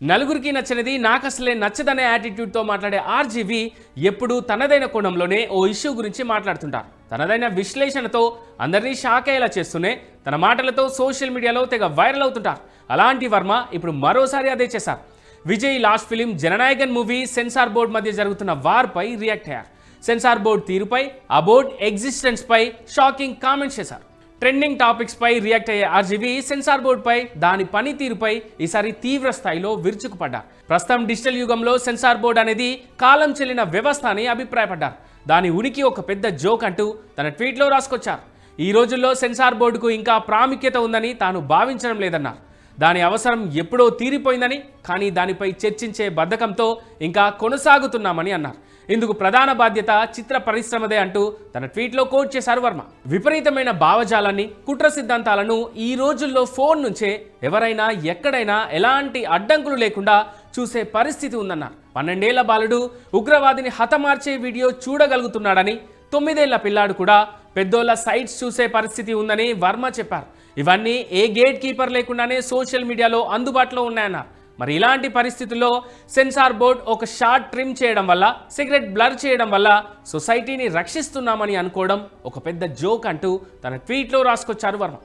నలుగురికి నచ్చనిది నాకసలే నచ్చదనే యాటిట్యూడ్తో మాట్లాడే ఆర్జీవి ఎప్పుడూ తనదైన కోణంలోనే ఓ ఇష్యూ గురించి మాట్లాడుతుంటారు. తనదైన విశ్లేషణతో అందరినీ షాక్ అయ్యేలా చేస్తూనే తన మాటలతో సోషల్ మీడియాలో తెగ వైరల్ అవుతుంటారు. అలాంటి వర్మ ఇప్పుడు మరోసారి అదే చేశారు. Vijay last film Jana Nayagan movie censor board మధ్య జరుగుతున్న వార్పై రియాక్ట్ అయ్యారు. సెన్సార్ బోర్డు తీరుపై, ఆ బోర్డు ఎగ్జిస్టెన్స్ పై షాకింగ్ కామెంట్స్ చేశారు. ట్రెండింగ్ టాపిక్స్ పై రియాక్ట్ అయ్యే ఆర్జీవి సెన్సార్ బోర్డు పై, దాని పనితీరుపై ఈసారి తీవ్ర స్థాయిలో విరుచుకుపడ్డారు. ప్రస్తుతం డిజిటల్ యుగంలో సెన్సార్ బోర్డు అనేది కాలం చెల్లిన వ్యవస్థ అని అభిప్రాయపడ్డారు. దాని ఉనికి ఒక పెద్ద జోక్ అంటూ తన ట్వీట్లో రాసుకొచ్చారు. ఈ రోజుల్లో సెన్సార్ బోర్డుకు ఇంకా ప్రాముఖ్యత ఉందని తాను భావించడం లేదన్నారు. దాని అవసరం ఎప్పుడో తీరిపోయిందని, కానీ దానిపై చర్చించే బద్ధకంతో ఇంకా కొనసాగుతున్నామని అన్నారు. ఇందుకు ప్రధాన బాధ్యత చిత్ర పరిశ్రమదే అంటూ తన ట్వీట్లో కోట్ చేశారు వర్మ. విపరీతమైన భావజాలాన్ని, కుట్ర సిద్ధాంతాలను ఈ రోజుల్లో ఫోన్ నుంచే ఎవరైనా ఎక్కడైనా ఎలాంటి అడ్డంకులు లేకుండా చూసే పరిస్థితి ఉందన్నారు. 12 ఏళ్ల బాలుడు ఉగ్రవాదిని హతమార్చే వీడియో చూడగలుగుతున్నాడని, 9 ఏళ్ల పిల్లాడు కూడా పెద్దోళ్ళ సైట్స్ చూసే పరిస్థితి ఉందని వర్మ చెప్పారు. ఇవన్నీ ఏ గేట్ కీపర్ లేకుండానే సోషల్ మీడియాలో అందుబాటులో ఉన్నాయన్నారు. మరి ఇలాంటి పరిస్థితుల్లో సెన్సార్ బోర్డ్ ఒక షార్ట్ ట్రిమ్ చేయడం వల్ల, సిగరెట్ బ్లర్ చేయడం వల్ల సొసైటీని రక్షిస్తున్నామని అనుకోవడం ఒక పెద్ద జోక్ అంటూ తన ట్వీట్లో రాసుకొచ్చారు వర్మ.